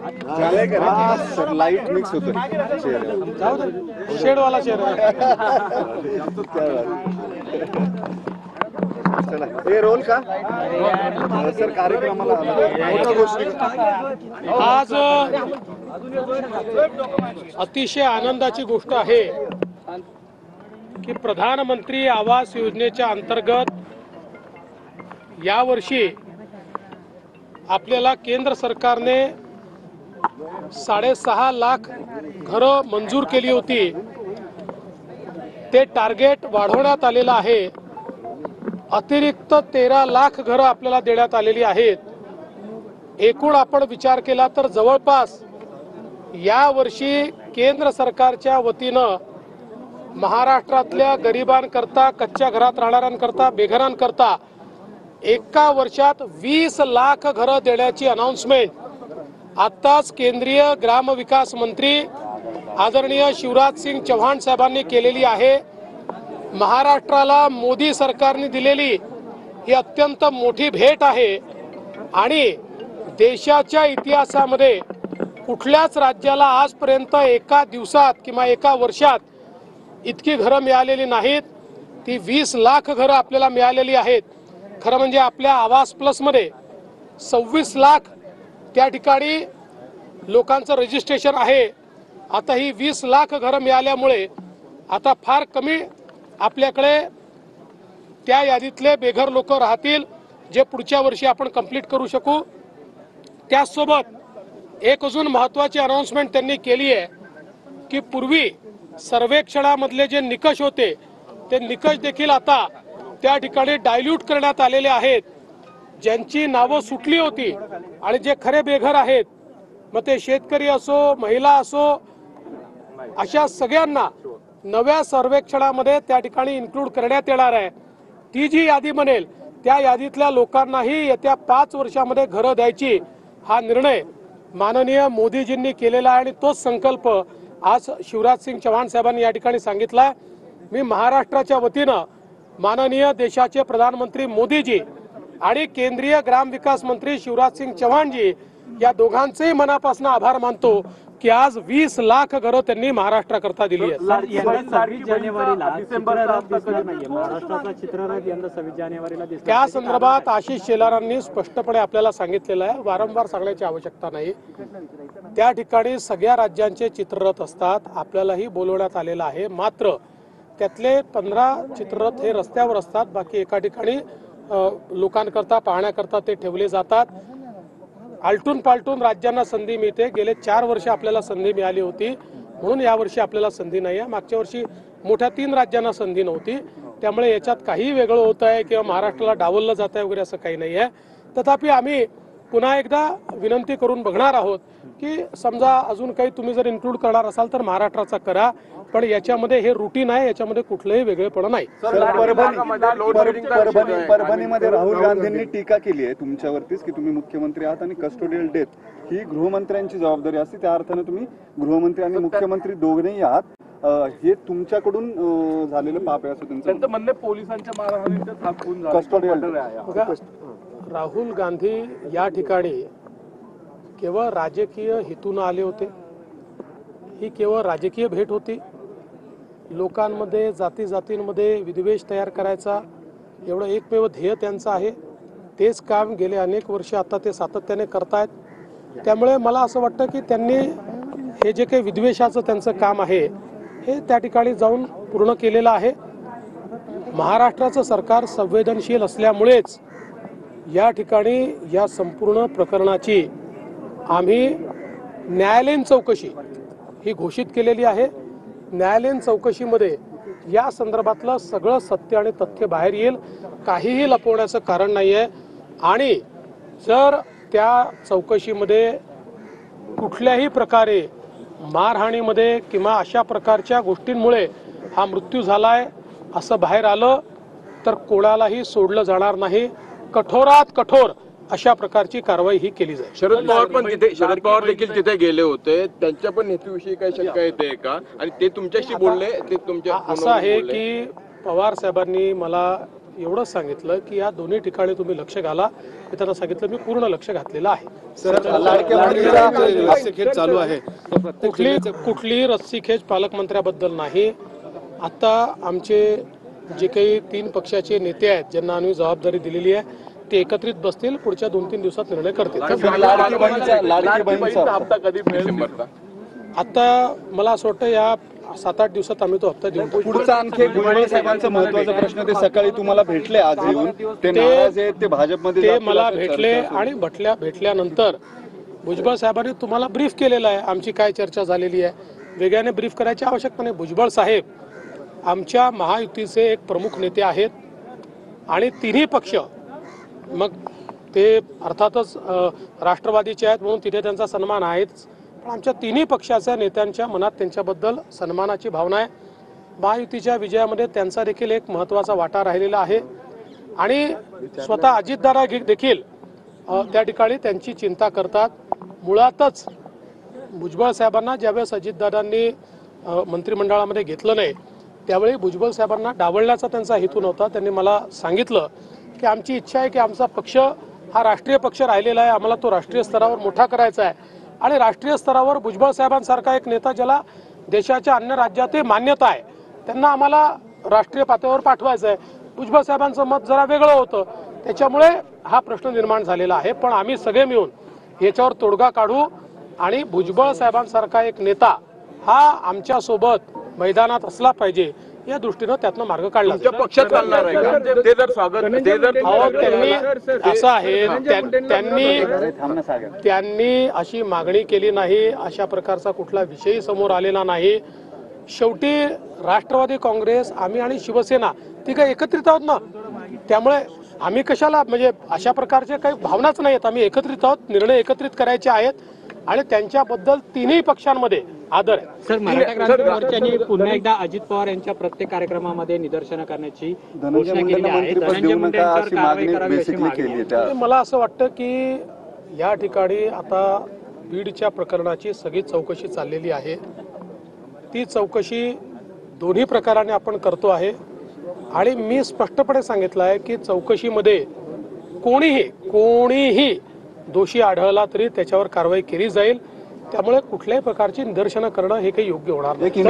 Light mix होतो shade वाला चेहरा चला हे रोल का सर कार्यक्रमाला मोठ्या गोष्टी आज अतिशय आनंदाची गोष्ट आहे की प्रधानमंत्री आवास योजनेच्या अंतर्गत यावर्षी आपल्याला केंद्र सरकारने 6.5 लाख घरं मंजूर केली होती। ते टार्गेट वाढवण्यात आलेलं आहे। अतिरिक्त 13 लाख घरं आपल्याला देण्यात आलेली आहेत। एकूण आपण विचार केला तर जवळपास या वर्षी केंद्र सरकारच्या वतीनं महाराष्ट्रातल्या गरिबांकरता, कच्च्या घरात राहणाऱ्यांकरता, बेघरांकरता एका वर्षात 20 लाख घरं देण्याची अनाउन्समेंट आताच केंद्रीय ग्रामविकास मंत्री आदरणीय शिवराज सिंग चौहान साहेबांनी केलेली आहे। महाराष्ट्राला मोदी सरकारने दिलेली ही अत्यंत मोठी भेट आहे आणि देशाच्या इतिहासामध्ये कुठल्याच राज्याला आजपर्यंत एका दिवसात किंवा एका वर्षात इतकी घरं मिळालेली नाहीत। ती 20 लाख घरं आपल्याला मिळालेली आहेत। खरं म्हणजे आपल्या आवास प्लसमध्ये 26 लाख त्या ठिकाणी लोकांचं रजिस्ट्रेशन आहे। आता ही 20 लाख घरं मिळाल्यामुळे आता फार कमी आपल्याकडे त्या यादीतले बेघर लोक राहतील जे पुढच्या वर्षी आपण कंप्लीट करू शकू। त्याचसोबत एक अजून महत्त्वाची अनाउन्समेंट त्यांनी केली आहे की पूर्वी सर्वेक्षणामधले जे निकष होते ते निकष देखील आता त्या ठिकाणी डायल्यूट करण्यात आलेले आहेत। ज्यांची नावं सुटली होती आणि जे खरे बेघर आहेत, मग ते शेतकरी असो, महिला असो, अशा सगळ्यांना नव्या सर्वेक्षणामध्ये त्या ठिकाणी इन्क्लूड करण्यात येणार आहे। ती जी यादी बनेल त्या यादीतल्या लोकांनाही येत्या 5 वर्षामध्ये घरं द्यायची हा निर्णय माननीय मोदीजींनी केलेला आहे आणि तोच संकल्प आज शिवराज सिंग चौहान साहेबांनी या ठिकाणी सांगितला। मी महाराष्ट्राच्या वतीनं माननीय देशाचे प्रधानमंत्री मोदीजी आणि केंद्रीय ग्रामविकास मंत्री शिवराज सिंग चौहान जी या दोघांचे मनापासून आभार मानतो की आज 20 लाख घरं त्यांनी महाराष्ट्राकरता दिली आहेत। त्या संदर्भात आशिष शेलारांनी स्पष्टपणे आपल्याला सांगितलेलं आहे, वारंवार सांगण्याची आवश्यकता नाही। त्या ठिकाणी सगळ्या राज्यांचे चित्ररथ असतात, आपल्यालाही बोलवण्यात आलेलं आहे। मात्र त्यातले 15 चित्ररथ हे रस्त्यावर असतात, बाकी एका ठिकाणी लोकांकरता पाहण्याकरता ते ठेवले जातात। आलटून पालटून राज्यांना संधी मिळते। गेले 4 वर्ष आपल्याला संधी मिळाली होती, म्हणून यावर्षी आपल्याला संधी नाही आहे। मागच्या वर्षी मोठ्या 3 राज्यांना संधी नव्हती, त्यामुळे याच्यात काही वेगळं होत आहे किंवा महाराष्ट्राला डावललं जात आहे वगैरे असं काही नाही आहे। तथापि आम्ही पुन्हा एकदा विनंती करून बघणार आहोत की समजा अजून काही तुम्ही जर इन्क्लूड करणार असाल तर महाराष्ट्राचा करा, पण याच्यामध्ये हे रुटीन आहे, याच्यामध्ये कुठलंही वेगळेपण नाही। परभणीमध्ये राहुल गांधींनी टीका केली आहे तुमच्यावरतीच की तुम्ही मुख्यमंत्री आहात आणि कस्टोडियल डेथ ही गृहमंत्र्यांची जबाबदारी असते, त्या अर्थाने तुम्ही गृहमंत्री आणि मुख्यमंत्री दोघेही आहात। हे तुमच्याकडून झालेलं पाप आहे असं त्यांचं म्हणणं। पोलिसांच्या मारहाणीत कस्टोडियल राहुल गांधी या ठिकाणी केवळ राजकीय हेतून आले होते। ही केवळ राजकीय भेट होती। लोकांमध्ये जाती जातींमध्ये विद्वेष तयार करायचा एवढं एकमेव ध्येय त्यांचं आहे। तेच काम गेले अनेक वर्ष आता ते सातत्याने करतायत। त्यामुळे मला असं वाटतं की त्यांनी हे जे काही विद्वेषाचं त्यांचं काम आहे हे त्या ठिकाणी जाऊन पूर्ण केलेलं आहे। महाराष्ट्राचं सरकार संवेदनशील असल्यामुळेच या ठिकाणी या संपूर्ण प्रकरणाची आम्ही न्यायालयीन चौकशी ही घोषित केलेली आहे। न्यायालयीन चौकशीमध्ये या संदर्भातलं सगळं सत्य आणि तथ्य बाहेर येईल, काहीही लपवण्याचं कारण नाही आहे। आणि जर त्या चौकशीमध्ये कुठल्याही प्रकारे मारहाणीमध्ये किंवा अशा प्रकारच्या गोष्टींमुळे हा मृत्यू झालाय असं बाहेर आलं तर कोणालाही सोडलं जाणार नाही। कठोरात कठोर अशा प्रकारची कारवाई ही केली जाईल। शरद पवार देखील तिथे गेले होते, त्यांच्या पण हेतूविषयी काही शंका येते का आणि ते तुमच्याशी बोलले? ते तुमच्या असं आहे की पवार साहेबांनी मला एवढंच सांगितलं की या दोन्ही ठिकाणी तुम्ही लक्ष घाला. मी त्यांना सांगितलं मी पूर्ण लक्ष घातलेलं आहे. लाडक्या बहिणीचा रस्सीखेच चालू आहे. कुठली रस्सीखेच पालकमंत्र्याबद्दल नाही. आता आमचे जे काही 3 पक्षाचे नेते आहेत ज्यांना आम्ही जबाबदारी दिलेली आहे ते एकत्रित बसतील, पुढच्या 2-3 दिवसात निर्णय करतील. लाडकी बहिणीचा हप्ता कधी डिसेंबरचा? आता मला असं वाटतं या 7-8 दिवसात आम्ही तो हप्ता देऊन टाकू. पुढचा आणखी एक भुजबळ साहेबांचा महत्वाचा प्रश्न, ते सकाळी तुम्हाला भेटले आज येऊन, ते नाराज आहेत, ते भाजपमध्ये ते जातील मला असं भेटले चर्चा सुरू. आणि भेटल्यानंतर भुजबळ साहेबांनी तुम्हाला ब्रीफ केलेलं आहे आमची काय चर्चा झालेली आहे. वेगळ्याने ब्रीफ करायची आवश्यकता नाही. भुजबळ साहेब आमच्या महायुतीचे एक प्रमुख नेते आहेत आणि तिन्ही पक्ष, मग ते अर्थातच राष्ट्रवादीचे आहेत म्हणून तिथे त्यांचा सन्मान आहेच, पण आमच्या तिन्ही पक्षाच्या नेत्यांच्या मनात त्यांच्याबद्दल सन्मानाची भावना आहे. महायुतीच्या विजयामध्ये त्यांचा देखील एक महत्त्वाचा वाटा राहिलेला आहे आणि स्वतः अजितदादा देखील त्या ठिकाणी त्यांची चिंता करतात. मुळातच भुजबळ साहेबांना ज्यावेळेस अजितदादांनी मंत्रिमंडळामध्ये घेतलं नाही त्यावेळी भुजबळ साहेबांना डावलण्याचा त्यांचा हेतू नव्हता. त्यांनी मला सांगितलं की आमची इच्छा आहे की आमचा पक्ष हा राष्ट्रीय पक्ष राहिलेला आहे, आम्हाला तो राष्ट्रीय स्तरावर मोठा करायचा आहे आणि राष्ट्रीय स्तरावर भुजबळ साहेबांसारखा एक नेता ज्याला देशाच्या अन्य राज्यातही मान्यता आहे त्यांना आम्हाला राष्ट्रीय पातळीवर पाठवायचं आहे. भुजबळ साहेबांचं मत जरा वेगळं होतं, त्याच्यामुळे हा प्रश्न निर्माण झालेला आहे. पण आम्ही सगळे मिळून याच्यावर तोडगा काढू आणि भुजबळ साहेबांसारखा एक नेता हा आमच्या सोबत मैदानात असला पाहिजे या दृष्टीनं त्यातनं मार्ग काढला. तुमच्या पक्षात चालणार आहे का? ते जर स्वागत ते जर त्यांनी असं आहे त्यांनी अशी मागणी केली नाही, अशा प्रकारचा कुठला विषय समोर आलेला नाही. शेवटी राष्ट्रवादी काँग्रेस आम्ही आणि शिवसेना ती काही एकत्रित आहोत ना, त्यामुळे आम्ही कशाला म्हणजे अशा प्रकारच्या काही भावनाच नाहीत. आम्ही एकत्रित आहोत, निर्णय एकत्रित करायचे आहेत आणि त्यांच्याबद्दल तिन्ही पक्षांमध्ये आदर आहे. सर, मराठा क्रांती मोर्चाने पुन्हा एकदा अजित पवार यांच्या प्रत्येक कार्यक्रमामध्ये निदर्शनं करण्याची घोषणा केली आहे. धनंजय मुंडे यांच्यावर कारवाई करावी अशी मागणी आहे. मला असं वाटतं की या ठिकाणी आता बीडच्या प्रकरणाची सगळी चौकशी चाललेली आहे. ती चौकशी दोन्ही प्रकाराने आपण करतो आहे आणि मी स्पष्टपणे सांगितलं आहे की चौकशीमध्ये कोणीही दोषी आढळला तरी त्याच्यावर कारवाई केली जाईल. त्यामुळे कुठल्याही प्रकारची निदर्शनं करणं हे काही योग्य होणार नाही.